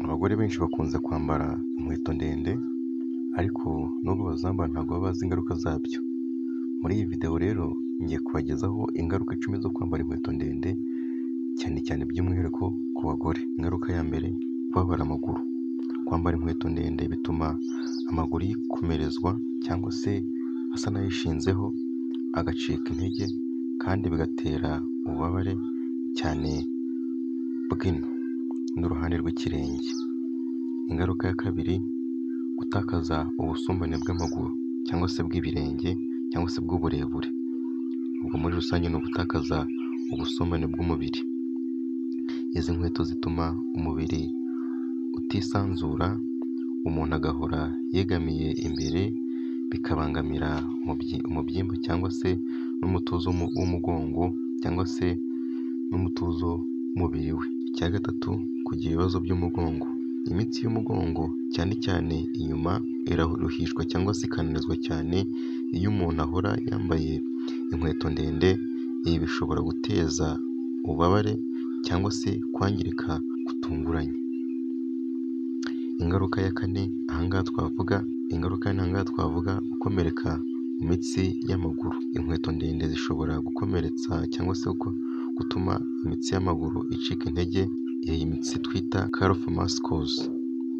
Abagore benshi bakunze kwambara inkweto ndende ariko nubwo bazambara ntabwo baba bazi ingaruka zabyo. Muri iyi video rero ngiye kubagezaho ingaruka 10 zo kwambara inkweto ndende cyane cyane by'umwihariko ku bagore. Ingaruka ya mbere, kubabara amaguru. Kwambara inkweto ndende bituma amaguru yikomerezwa cyangwa se asa n'ayishinzeho agacika intege kandi bigatera ububabare cyane bw'ino n'uruhande rw'ikirenge. Ingaruka ya kabiri, gutakaza ubusumbane bw'amaguru cyangwa se bw'ibirenge cyangwa se bw'uburebure. Ubwo muri rusange ni ugutakaza ubusumbane bw'umubiri. Izi nkweto zituma umubiri utisanzura, umuntu agahora yegamiye imbere, bikabangamira umubyimba cyangwa se n'umutuzo w'umugongo cyangwa se n'umutuzo w'umubiri we. Icya gatatu, kugira ibibazo by'umugongo. Imitsi y'umugongo cyane cyane inyuma iraruhishwa cyangwa se ikananizwa cyane iyo umuntu ahora yambaye inkweto ndende. Ibi bishobora guteza ububabare cyangwa se kwangirika gutunguranye. Ingaruka ya kane ahangaha twavuga gukomereka mu mitsi y'amaguru. Inkweto ndende zishobora gukomeretsa cyangwa se gutuma imitsi y'amaguru icika intege, iyi mitsi twita calf muscles,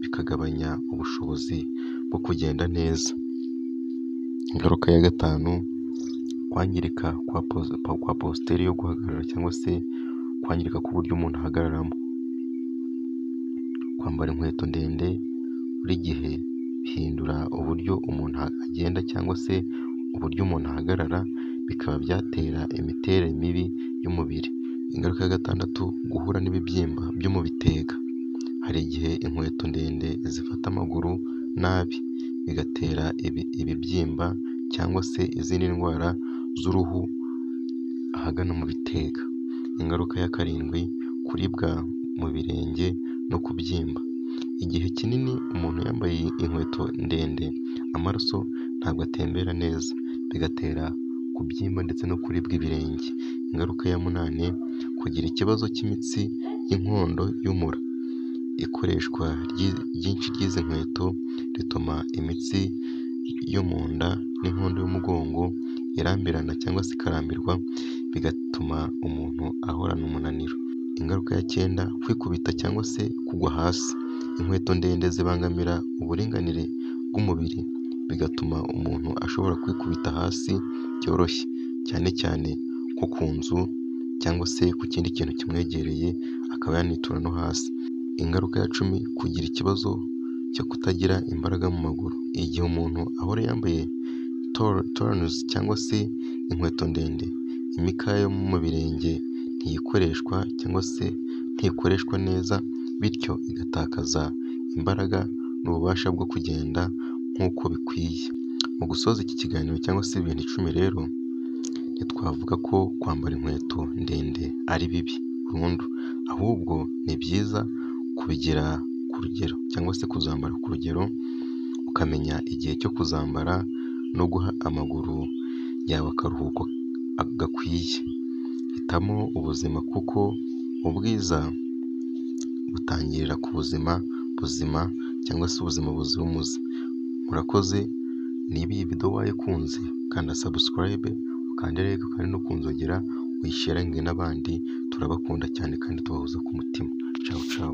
bikagabanya ubushobozi bwo kugenda neza. Ingaruka ya gatanu, kwangirika kwa positeri yo guhagarara cyangwa se kwangirika ku buryo umuntu ahagararamo. Kwambara inkweto ndende buri gihe bihindura uburyo umuntu agenda cyangwa se uburyo umuntu ahagarara, bikaba byatera imiterere mibi y'umubiri. Ingaruka ya gatandatu, guhura n'ibibyimba byo mu bitega. Hari igihe inkweto ndende zifata amaguru nabi bigatera ibibyimba cyangwa se izindi ndwara z'uruhu ahagana mu bitega. Ingaruka ya karindwi, kuribwa mu birenge no kubyimba. Igihe kinini umuntu yambaye inkweto ndende, amaraso ntabwo atembera neza, bigatera kubyimba ndetse no kuribwa ibirenge. Ingaruka ya munani, kugira ikibazo cy'imitsi y'inkondo y'umura. Ikoreshwa ryinshi ry'izi nkweto rituma imitsi yo mu nda n'inkondo y'umugongo irambirana cyangwa se ikarambirwa, bigatuma umuntu ahorana umunaniro. Ingaruka ya cyenda, kwikubita cyangwa se kugwa hasi. Inkweto ndende zibangamira uburinganire bw'umubiri, bigatuma umuntu ashobora kwikubita hasi byoroshye, cyane cyane nko ku nzu cyangwa se ku kindi kintu kimwegereye akaba yanitura no hasi. Ingaruka ya 10, kugira ikibazo cyo kutagira imbaraga mu maguru. Igihe umuntu ahora yambaye turns cyangwa se inkweto ndende, imikaya yo mu birenge ntiyikoreshwa cyangwa se ntikoreshwa neza, bityo igatakaza imbaraga n'ububasha bwo kugenda nk'uko bikwiye. Mu gusoza iki kiganiro cyangwa se ibintu 10 rero, ntitwavuga ko kwambara inkweto ndende ari bibi burundu, ahubwo ni byiza kubigira ku rugero cyangwa se kuzambara ku rugero, ukamenya igihe cyo kuzambara no guha amaguru yawe akaruhuko gakwiye. Hitamo ubuzima kuko ubwiza butangirira ku buzima buzima cyangwa se ubuzima buzira umuze. Murakoze. Niba iyi video wayikunze, kanda subscribe, ukande like kandi no kunzogera, uyisharinge n'abandi. Turabakunda cyane kandi tubahoza ku mutima. Ciao ciao.